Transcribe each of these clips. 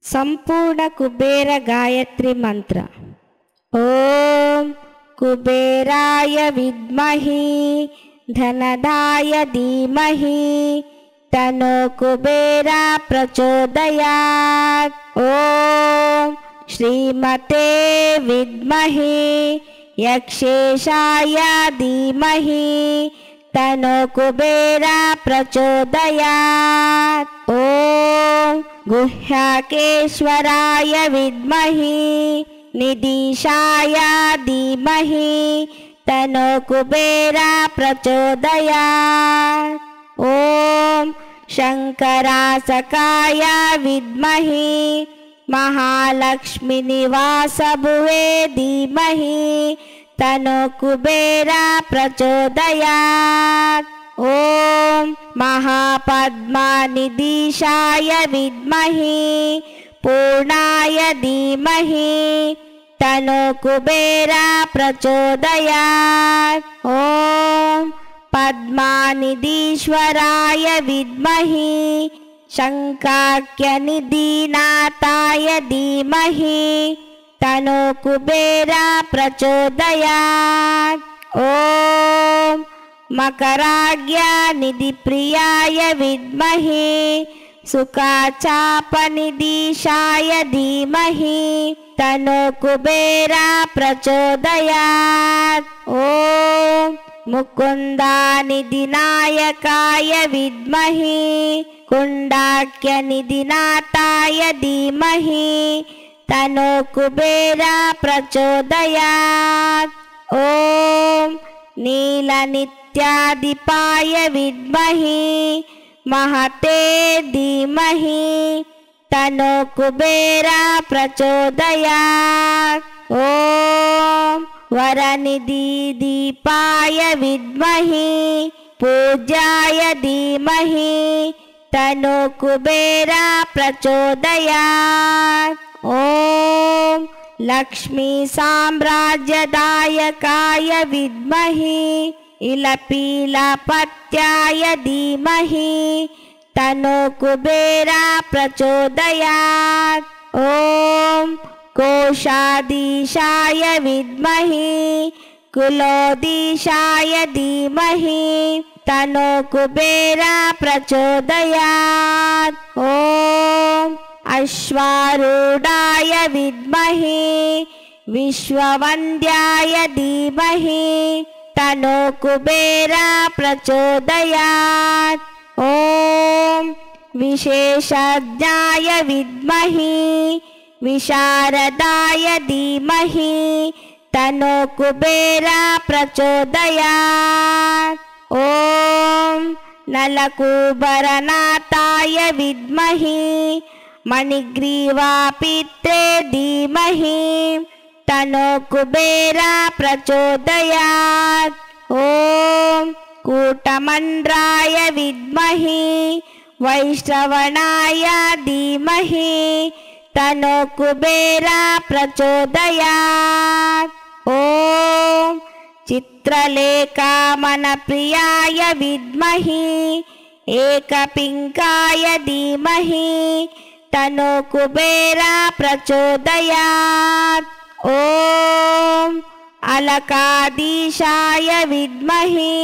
संपूर्ण कुबेर गायत्री मंत्र। ओम कुबेराय विद्महे धनदाय धीमहि तन्नो कुबेरा प्रचोदयात्। ओम श्रीमते विद्महे यक्षेशाय धीमहि तन्नो कुबेरा प्रचोदयात्। ओम गुह्यकेश्वराय विद्महे निधीशाय धीमहि तन्नो कुबेरा प्रचोदयात्। ओम शंकरासकाय विद्महे महालक्ष्मी निवासभुवे धीमहि तन्नो कुबेरा प्रचोदयात्। ओम महापद्मनिधीशाय विद्महे पूर्णाय धीमहि तन्नो कुबेरा प्रचोदयात्। ओम पद्मनिधीश्वराय विद्महे शंकाक्यनिधिनाथाय धीमहि तन्नो कुबेरा प्रचोदयात्। ओम मकराज्ञनिधिप्रियाय विद्महे सुखाचापनिधीशाय धीमहि तन्नो कुबेरा प्रचोदयात्। ओम मुकुन्दानिधिनायकाय विद्महे कुण्डाक्यनिधिनाथाय धीमहि तन्नो कुबेरा प्रचोदयात्। ओम नीलनित्यादिपाय विद्महे महते धीमहि तन्नो कुबेरा प्रचोदयात्। ओम वरनिधिदीपाय विद्महे पूज्याय धीमहि तन्नो कुबेरा प्रचोदयात्। ओम लक्ष्मी साम्राज्यदायकाय विद्महे इलपीलपत्याय धीमहि तन्नो कुबेरा प्रचोदयात्। ओम कोशाधीशाय विद्महे कुलोधीशाय धीमहि तन्नो कुबेरा प्रचोदयात्। ओम अश्वारूढ़ाय विद्महे विश्ववन्द्याय धीमहि तन्नो कुबेरा प्रचोदयात्। ओम विशेषज्ञाय विद्महे विशारदाय धीमहि तन्नो कुबेरा प्रचोदयात्। ओम नलकूबरनाथाय विद्महे मणिग्रीवापित्रे धीमहि तन्नो कुबेरा प्रचोदयात्। ओम कूटमण्ड्राय विद्महे वैश्रवणाय धीमहि तन्नो कुबेरा प्रचोदयात्। ओम चित्रलेखामनप्रियाय विद्महे एकपिङ्काय धीमहि तन्नो कुबेरा प्रचोदयात्। ओम अलकाधीशाय विद्महे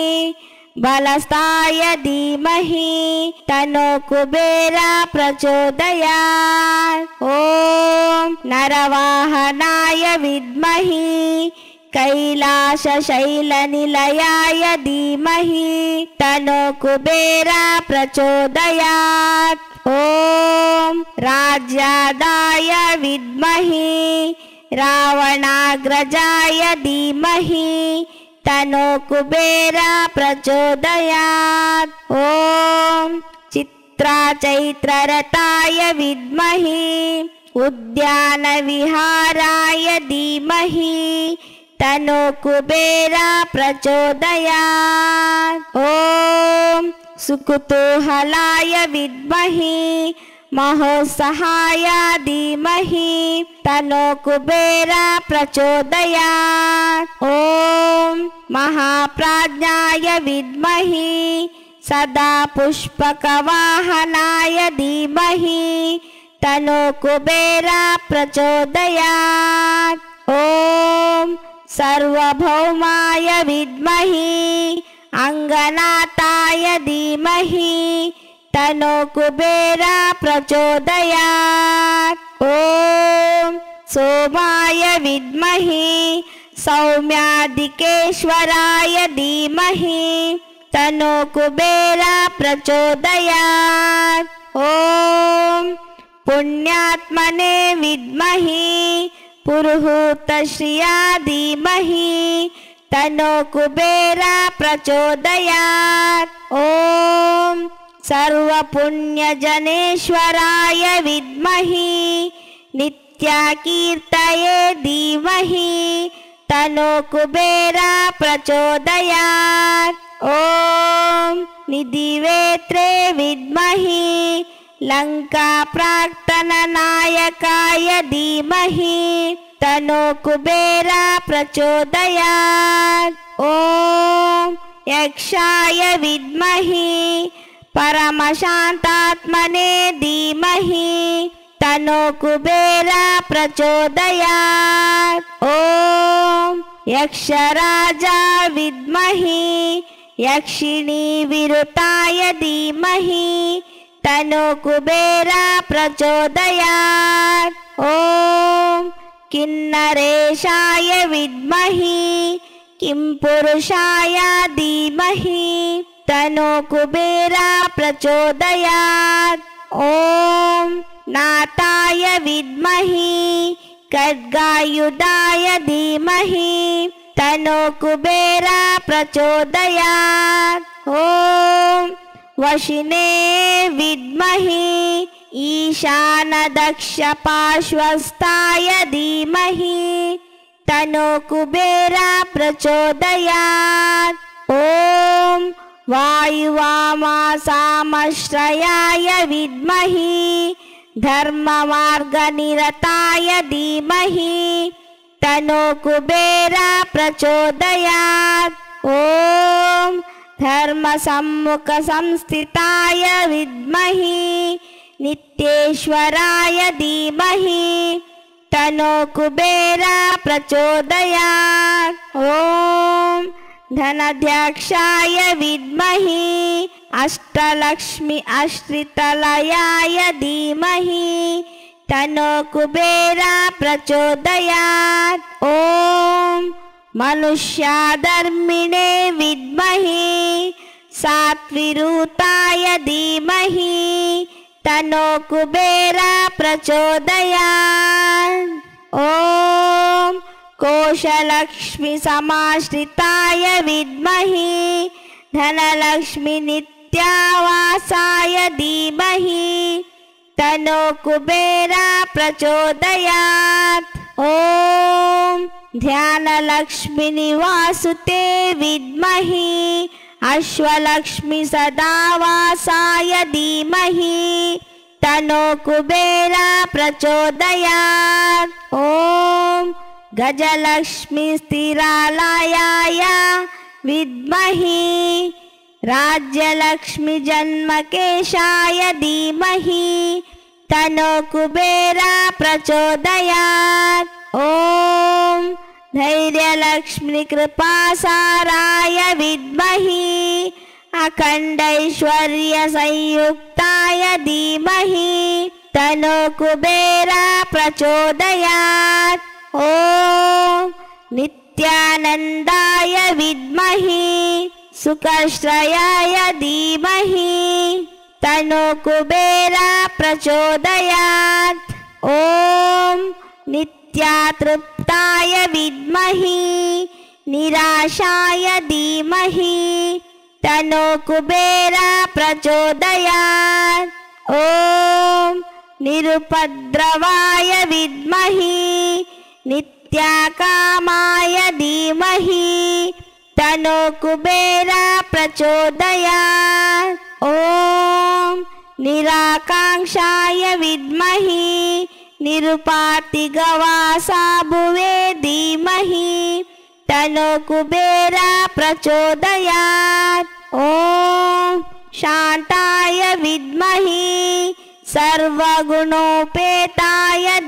बलस्थाय धीमहि तन्नो कुबेरा प्रचोदयात्। ओम नरवाहनाय विद्महे कैलासशैलनिलयाय धीमहि तन्नो कुबेरा प्रचोदयात्। ओम राज्यादाय विद्महे रावणाग्रजाय धीमहि तन्नो कुबेरा प्रचोदयात्। ओम चित्राचैत्ररथाय विद्महे उद्यानविहाराय धीमहि तन्नो कुबेरा प्रचोदयात्। ओम सुकुतूहलाय विद्महे महोत्साहाय धीमहि तन्नो कुबेरः प्रचोदयात्। ॐ महाप्राज्ञाय विद्महे सदा पुष्पकवाहनाय धीमहि तन्नो कुबेरः प्रचोदयात्। ॐ सार्वभौमाय विद्महे अङ्गनाथाय धीमहि तन्नो कुबेरः प्रचोदयात्। ॐ सोमाय विद्महे सौम्याधिकेश्वराय धीमहि तन्नो कुबेरः प्रचोदयात्। ॐ पुण्यात्मने विद्महे पुरुहूतश्रिया धीमहि तन्नो कुबेरः प्रचोदयात्। ॐ सर्वपुण्यजनेश्वराय विद्महे नित्याकीर्तये धीमहि तन्नो कुबेरः प्रचोदयात्। ॐ निधिवेत्रे विद्महे लङ्काप्राक्तननायकाय धीमहि तन्नो कुबेरः प्रचोदयात्। ॐ यक्षाय विद्महे परमशान्तात्मने धीमहि तन्नो कुबेरः प्रचोदयात्। ॐ यक्षराजा विद्महे यक्षिणी विरुताय धीमहि तन्नो कुबेरः प्रचोदयात्। ॐ किन्नरेशाय विद्महे किंपुरुषाय धीमहि तन्नो कुबेरः प्रचोदयात्। ॐ नाथाय विद्महे खड्गायुधाय धीमहि तन्नो कुबेरः प्रचोदयात्। ॐ वशिने विद्महे ईशानदक्षपार्श्वस्थाय धीमहि तन्नो कुबेरः प्रचोदयात्। ॐ वायुवामासामश्रयाय विद्महे धर्ममार्गनिरताय धीमहि तन्नो कुबेरः प्रचोदयात्। ॐ धर्मसम्मुखसंस्थिताय विद्महे नित्येश्वराय धीमहि तन्नो कुबेरः प्रचोदयात्। ॐ धनाध्यक्षाय विद्महे अष्टलक्ष्मी आश्रितलयाय धीमहि तन्नो कुबेरः प्रचोदयात्। ॐ मनुष्याधर्मिणे विद्महे सात्विरूताय धीमहि तन्नो कुबेरः प्रचोदयात्। ॐ कोशलक्ष्मी समाश्रिताय विद्महे धनलक्ष्मी नित्यावासाय धीमहि तन्नो कुबेरः प्रचोदयात्। ॐ ध्यानलक्ष्मी निवासुते विद्महे अश्वलक्ष्मी सदावासाय धीमहि तन्नो कुबेरः प्रचोदयात्। ॐ गजलक्ष्मी स्थिरालयाय विद्महे राज्यलक्ष्मी जन्मकेशाय धीमहि तन्नो कुबेरः प्रचोदयात्। ॐ धैर्यलक्ष्मी कृपासाराय विद्महे अखण्डैश्वर्यसंयुक्ताय धीमहि तन्नो कुबेरः प्रचोदयात्। ॐ नित्यानन्दाय विद्महे सुखश्रयाय धीमहि तन्नो कुबेरः प्रचोदयात्। ॐ नित्यातृप्ताय विद्महे निराशाय धीमहि तन्नो कुबेरः प्रचोदयात्। ॐ निरुपद्रवाय विद्महे नित्याकामाय धीमहि तन्नो कुबेरः प्रचोदयात्। ॐ निराकाङ्क्षाय विद्महे निरुपातिगवासाभुवे धीमहि तन्नो कुबेरा प्रचोदयात् ॐ शान्ताय विद्महे सर्वगुणोपेताय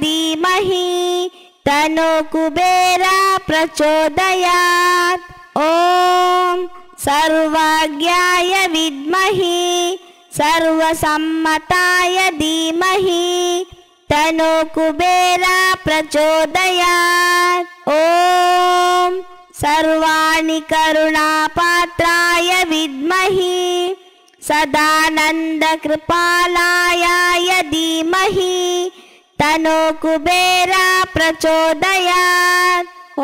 धीमहि तन्नो कुबेरा प्रचोदयात् ॐ सर्वज्ञाय विद्महे सर्वसम्मताय धीमहि तन्नो कुबेरा प्रचोदयात् ॐ सर्वाणि करुणापात्राय विद्महे सदानन्दकृपालायाय धीमहि तन्नो कुबेरा प्रचोदयात् ॐ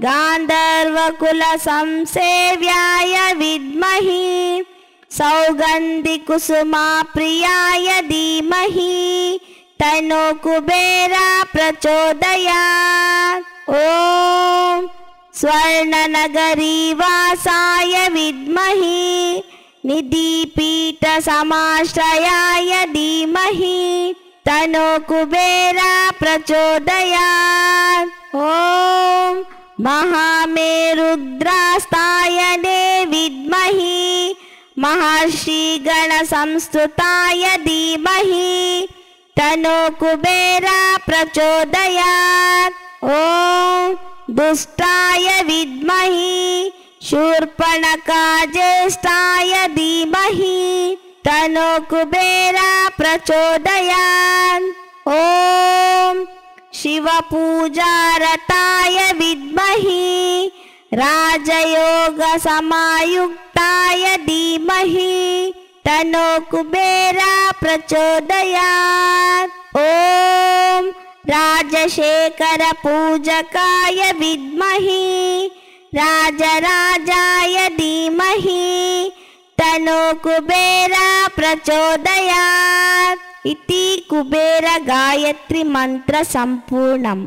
गान्धर्वकुलसंसेव्याय विद्महे सौगन्धिकुसुमाप्रियाय धीमहि तन्नो कुबेरा प्रचोदयात् ॐ स्वर्णनगरीवासाय विद्महे निधिपीठसमाश्रयाय धीमहि तन्नो कुबेरा प्रचोदयात् ॐ महामेरुद्रास्तायने विद्महे महर्षिगणसंस्तुताय धीमहि तन्नो कुबेरा प्रचोदयात् ॐ दुष्टाय विद्महे शूर्पणखाज्येष्ठाय धीमहि तन्नो कुबेरा प्रचोदयात् ॐ शिवपूजारताय विद्महे राजयोगसमायुक्ताय धीमहि तन्नो कुबेरा प्रचोदयात् ॐ राजशेखरपूजकाय विद्महे राजराजाय धीमहि तन्नो कुबेरा प्रचोदयात् इति कुबेर गायत्री मंत्र संपूर्णम्।